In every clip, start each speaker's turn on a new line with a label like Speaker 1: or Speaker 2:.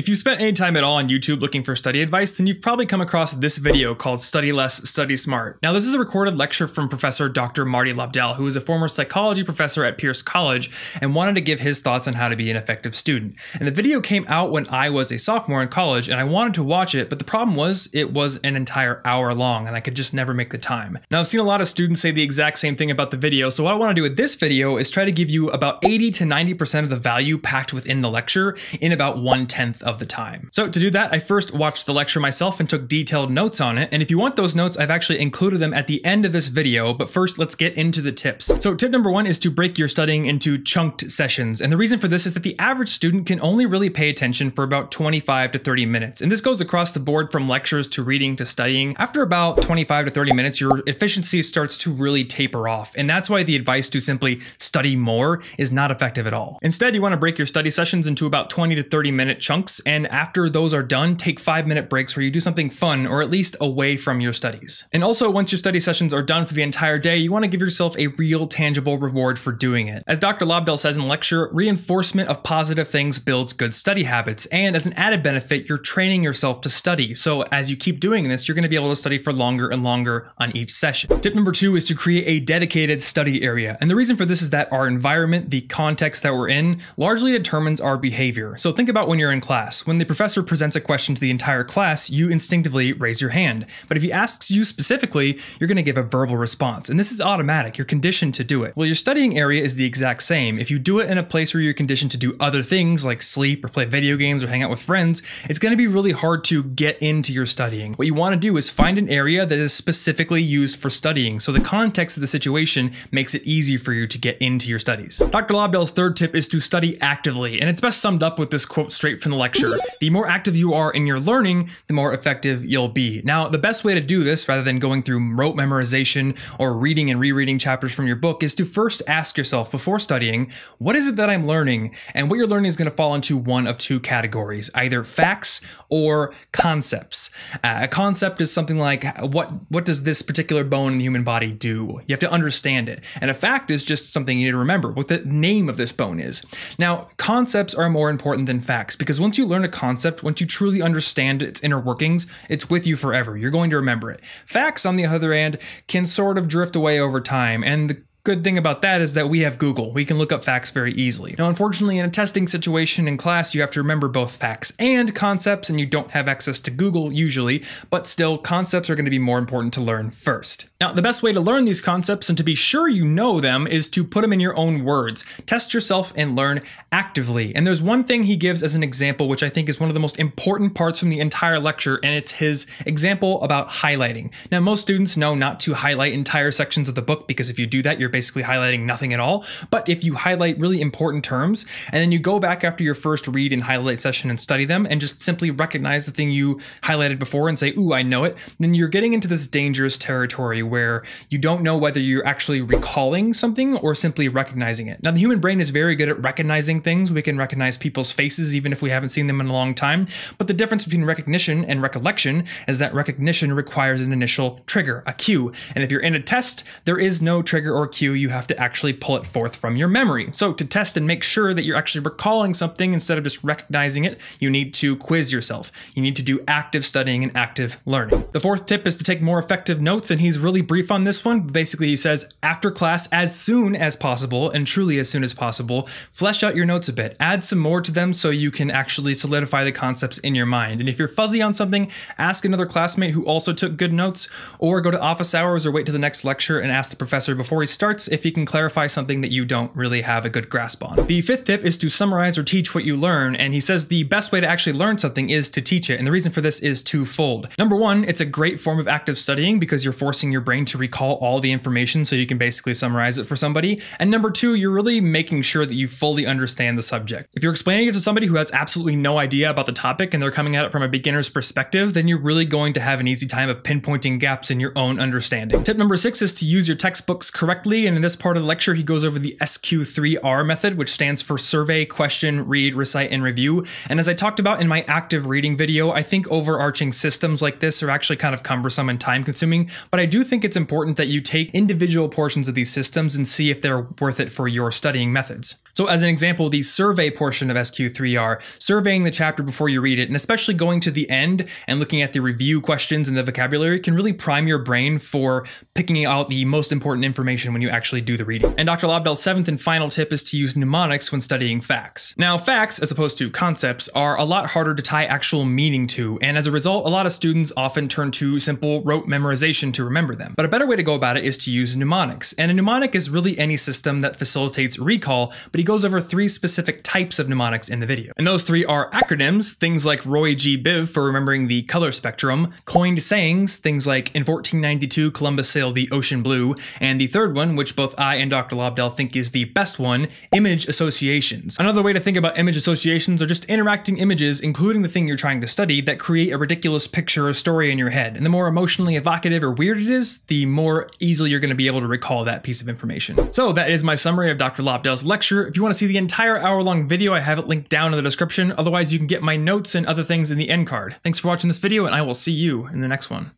Speaker 1: If you spent any time at all on YouTube looking for study advice, then you've probably come across this video called Study Less, Study Smart. Now, this is a recorded lecture from Professor Dr. Marty Lobdell, who is a former psychology professor at Pierce College and wanted to give his thoughts on how to be an effective student. And the video came out when I was a sophomore in college and I wanted to watch it, but the problem was it was an entire hour long and I could just never make the time. Now, I've seen a lot of students say the exact same thing about the video, so what I want to do with this video is try to give you about 80 to 90% of the value packed within the lecture in about 1/10 of the time. So to do that, I first watched the lecture myself and took detailed notes on it. And if you want those notes, I've actually included them at the end of this video. But first, let's get into the tips. So tip number one is to break your studying into chunked sessions. And the reason for this is that the average student can only really pay attention for about 25 to 30 minutes. And this goes across the board from lectures to reading to studying. After about 25 to 30 minutes, your efficiency starts to really taper off. And that's why the advice to simply study more is not effective at all. Instead, you want to break your study sessions into about 20 to 30 minute chunks. And after those are done, take 5-minute breaks where you do something fun or at least away from your studies. And also, once your study sessions are done for the entire day, you want to give yourself a real tangible reward for doing it. As Dr. Lobdell says in the lecture, reinforcement of positive things builds good study habits. And as an added benefit, you're training yourself to study. So as you keep doing this, you're going to be able to study for longer and longer on each session. Tip number two is to create a dedicated study area. And the reason for this is that our environment, the context that we're in, largely determines our behavior. So think about when you're in class. When the professor presents a question to the entire class, you instinctively raise your hand. But if he asks you specifically, you're going to give a verbal response. And this is automatic. You're conditioned to do it. Well, your studying area is the exact same. If you do it in a place where you're conditioned to do other things like sleep or play video games or hang out with friends, it's going to be really hard to get into your studying. What you want to do is find an area that is specifically used for studying. So the context of the situation makes it easy for you to get into your studies. Dr. Lobdell's third tip is to study actively. And it's best summed up with this quote straight from the lecture. The more active you are in your learning, the more effective you'll be. Now, the best way to do this, rather than going through rote memorization or reading and rereading chapters from your book, is to first ask yourself before studying, what is it that I'm learning? And what you're learning is going to fall into one of two categories, either facts or concepts. A concept is something like, what does this particular bone in the human body do? You have to understand it. And a fact is just something you need to remember, what the name of this bone is. Now, concepts are more important than facts because once you learn a concept, once you truly understand its inner workings, it's with you forever. You're going to remember it. Facts, on the other hand, can sort of drift away over time, and the good thing about that is that we have Google. We can look up facts very easily. Now, unfortunately, in a testing situation in class, you have to remember both facts and concepts, and you don't have access to Google usually, but still, concepts are going to be more important to learn first. Now, the best way to learn these concepts and to be sure you know them is to put them in your own words. Test yourself and learn actively. And there's one thing he gives as an example, which I think is one of the most important parts from the entire lecture, and it's his example about highlighting. Now, most students know not to highlight entire sections of the book because if you do that, you're basically highlighting nothing at all. But if you highlight really important terms and then you go back after your first read and highlight session and study them and just simply recognize the thing you highlighted before and say, ooh, I know it, then you're getting into this dangerous territory where you don't know whether you're actually recalling something or simply recognizing it. Now, the human brain is very good at recognizing things. We can recognize people's faces even if we haven't seen them in a long time. But the difference between recognition and recollection is that recognition requires an initial trigger, a cue. And if you're in a test, there is no trigger or cue. You have to actually pull it forth from your memory. So to test and make sure that you're actually recalling something instead of just recognizing it, you need to quiz yourself. You need to do active studying and active learning. The fourth tip is to take more effective notes, and he's really brief on this one. Basically, he says, after class, as soon as possible, and truly as soon as possible, flesh out your notes a bit. Add some more to them so you can actually solidify the concepts in your mind. And if you're fuzzy on something, ask another classmate who also took good notes, or go to office hours or wait to the next lecture and ask the professor before he starts if he can clarify something that you don't really have a good grasp on. The fifth tip is to summarize or teach what you learn, and he says the best way to actually learn something is to teach it, and the reason for this is twofold. Number one, it's a great form of active studying because you're forcing your brain to recall all the information so you can basically summarize it for somebody, and number two, you're really making sure that you fully understand the subject. If you're explaining it to somebody who has absolutely no idea about the topic and they're coming at it from a beginner's perspective, then you're really going to have an easy time of pinpointing gaps in your own understanding. Tip number 6 is to use your textbooks correctly 3, and in this part of the lecture, he goes over the SQ3R method, which stands for survey, question, read, recite, and review. And as I talked about in my active reading video, I think overarching systems like this are actually kind of cumbersome and time consuming, but I do think it's important that you take individual portions of these systems and see if they're worth it for your studying methods. So as an example, the survey portion of SQ3R, surveying the chapter before you read it, and especially going to the end and looking at the review questions and the vocabulary can really prime your brain for picking out the most important information when you actually do the reading. And Dr. Lobdell's 7th and final tip is to use mnemonics when studying facts. Now, facts, as opposed to concepts, are a lot harder to tie actual meaning to, and as a result, a lot of students often turn to simple rote memorization to remember them. But a better way to go about it is to use mnemonics. And a mnemonic is really any system that facilitates recall, but he goes over 3 specific types of mnemonics in the video. And those 3 are acronyms, things like Roy G. Biv for remembering the color spectrum, coined sayings, things like in 1492 Columbus sailed the ocean blue, and the third one, which both I and Dr. Lobdell think is the best one, image associations. Another way to think about image associations are just interacting images, including the thing you're trying to study, that create a ridiculous picture or story in your head. And the more emotionally evocative or weird it is, the more easily you're going to be able to recall that piece of information. So that is my summary of Dr. Lobdell's lecture. If you want to see the entire hour-long video, I have it linked down in the description. Otherwise, you can get my notes and other things in the end card. Thanks for watching this video, and I will see you in the next one.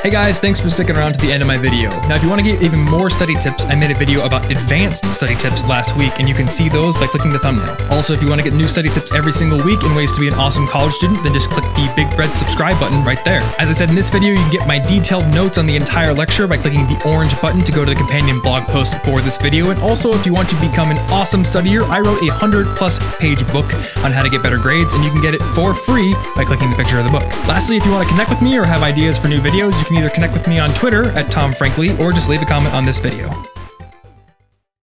Speaker 1: Hey guys, thanks for sticking around to the end of my video. Now, if you want to get even more study tips, I made a video about advanced study tips last week, and you can see those by clicking the thumbnail. Also, if you want to get new study tips every single week and ways to be an awesome college student, then just click the big red subscribe button right there. As I said in this video, you can get my detailed notes on the entire lecture by clicking the orange button to go to the companion blog post for this video. And also, if you want to become an awesome studier, I wrote a 100+ page book on how to get better grades, and you can get it for free by clicking the picture of the book. Lastly, if you want to connect with me or have ideas for new videos, you can either connect with me on Twitter at TomFrankly or just leave a comment on this video.